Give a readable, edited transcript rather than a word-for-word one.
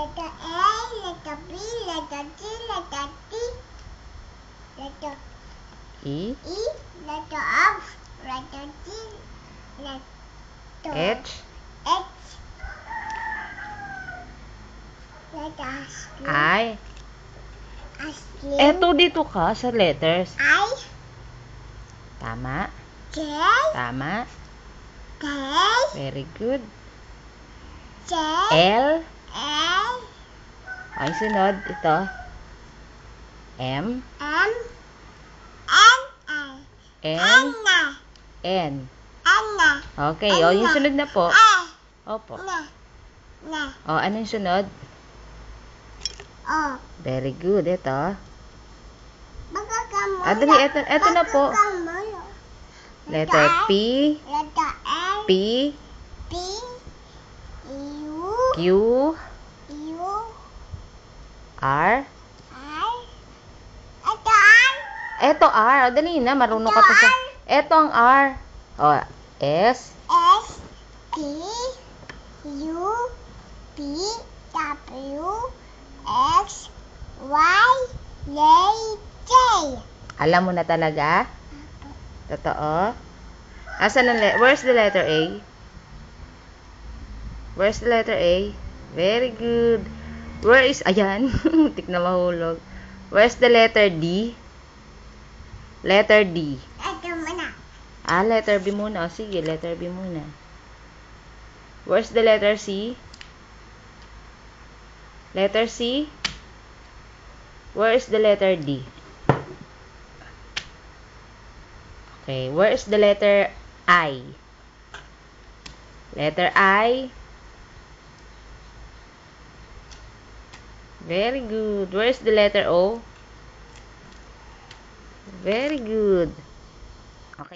Letter A, letter B, letter C, letter D, letter E, letter F, letter G, letter H, letter I. Eto, dito ka sa letters. I, Tama. J, Tama. K, Very good. J, L. L, Ay, sunod. Ito. M. M, N. N. Okay. O, yung sunod na po. Opo. O, ano yung sunod? O. Very good. Ito. Magkakamula. Dali. Ito na po. Letter P. Letter N. P. P. U. Q. U. R. R. Ito R. Ito R. O, dali na. Marunong ka pa sa... Ito ang R. O, S. S. T. U. P. W. X. Y. Z. Alam mo na talaga? Totoo? Where's the letter A? Where's the letter A? Very good. Where is... Ayan. Tik na mahulog. Where's the letter D? Letter D. Ito muna. Letter B muna. O, sige, letter B muna. Where's the letter C? Letter C? Where is the letter D? Okay, where is the letter I? Letter I? Very good. Where is the letter O? Very good.